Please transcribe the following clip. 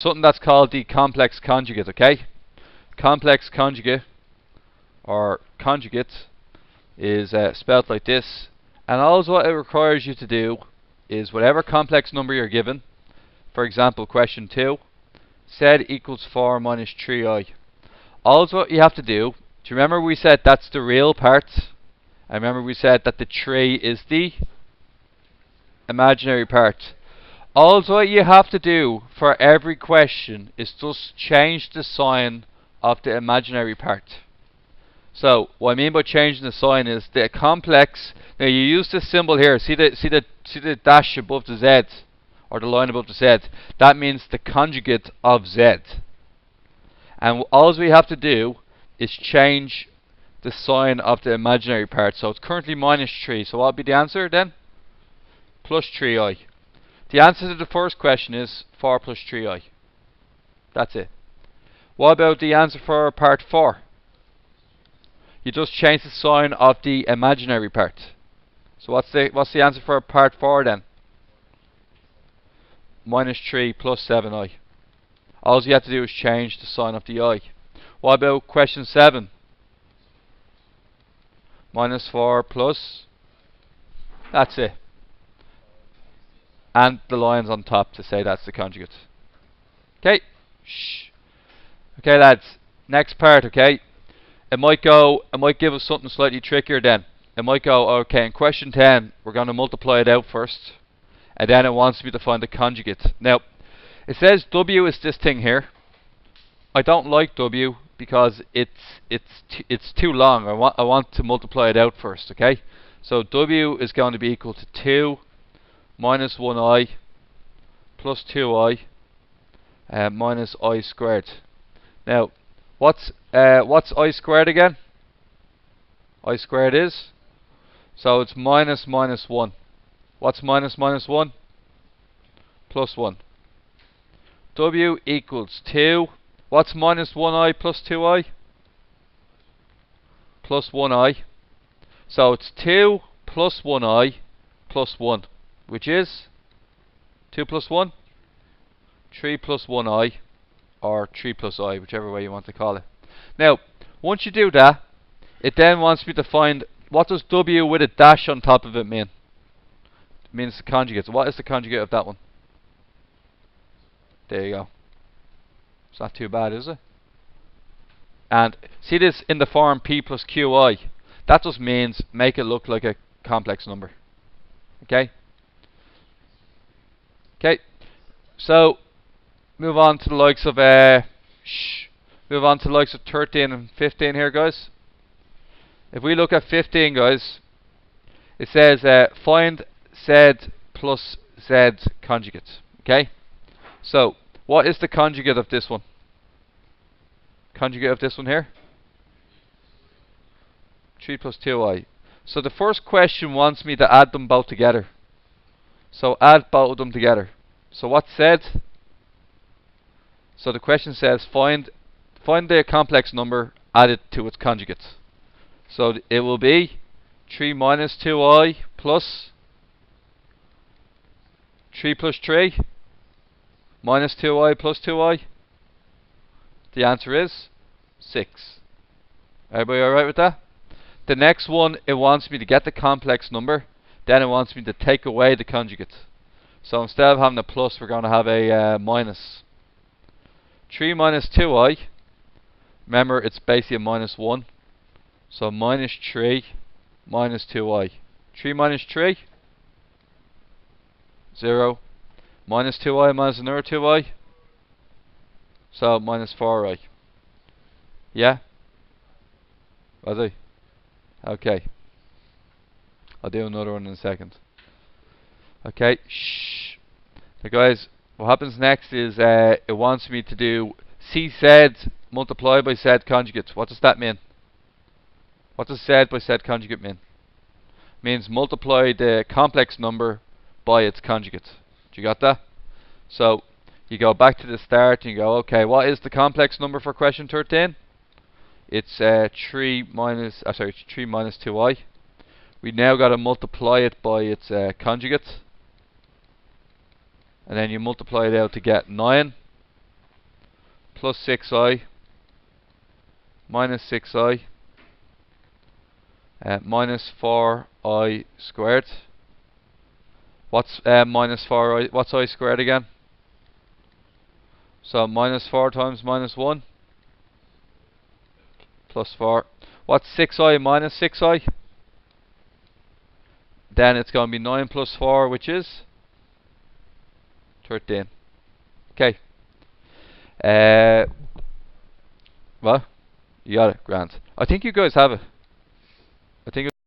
something that's called the complex conjugate, okay? Complex conjugate, or conjugate, is spelled like this. And all what it requires you to do is whatever complex number you're given, for example, question 2, z equals 4 minus 3i. All what you have to do you remember we said that's the real part? And remember we said that the 3 is the imaginary part. All what you have to do for every question is just change the sign of the imaginary part. So what I mean by changing the sign is the complex. Now you use this symbol here. See the dash above the z, or the line above the z. That means the conjugate of z. And all we have to do is change the sign of the imaginary part. So it's currently minus 3. So what would be the answer then? Plus 3i. The answer to the first question is 4 plus 3i. That's it. What about the answer for part 4? You just change the sign of the imaginary part. So what's the answer for part 4 then? Minus 3 plus 7i. All you have to do is change the sign of the I. What about question 7? Minus 4 plus. That's it. And the lines on top to say that's the conjugate. Okay. Shh. Okay, lads. Next part. Okay. It might give us something slightly trickier then. It might go, okay, in question 10, we're going to multiply it out first. And then it wants me to find the conjugate. Now, it says W is this thing here. I don't like W because it's too long. I want to multiply it out first, okay? So W is going to be equal to 2 minus 1i plus 2i minus I squared. Now, what's I squared again? I squared is? So it's minus 1. What's minus 1? Plus 1. W equals 2. What's minus 1i plus 2i? Plus 1i. So it's 2 plus 1i plus 1, which is 2 plus 1? 3 plus 1i, or 3 plus I, whichever way you want to call it. Now, once you do that, it then wants me to find, what does W with a dash on top of it mean? It means the conjugate. So what is the conjugate of that one? There you go. It's not too bad, is it? And see this in the form P plus QI. That just means make it look like a complex number. Okay? Okay. So move on to the likes of move on to the likes of 13 and 15 here, guys. If we look at 15, guys, it says find Z plus Z conjugate. Okay? So what is the conjugate of this one? Conjugate of this one here? 3 plus 2i. So the first question wants me to add them both together. So add both of them together. So what's Z? So the question says find the complex number, add it to its conjugate. So it will be 3 minus 2i plus 3 plus 3 minus 2i plus 2i. The answer is 6. Everybody alright with that? The next one, it wants me to get the complex number. Then it wants me to take away the conjugate. So instead of having a plus, we're going to have a minus. 3 minus 2i. Remember, it's basically a minus 1. So minus 3 minus 2i. 3 minus 3? 0. Minus 2i minus another 2i. So minus 4i. Yeah? Was I? Okay. I'll do another one in a second. Okay. Shh. So guys, what happens next is it wants me to do CZ multiplied by Z conjugate. What does that mean? What does Z by Z conjugate mean? It means multiply the complex number by its conjugate. Do you got that? So you go back to the start and you go, okay, what is the complex number for question 13? It's 3 minus 2i. We now got to multiply it by its conjugate. And then you multiply it out to get 9. plus 6i minus 6i minus 4i squared. What's minus 4i? What's I squared again? So minus 4 times minus 1 plus 4. What's 6i minus 6i? Then it's going to be 9 plus 4, which is 13. Okay. Well, you got it, Grant. I think you guys have it.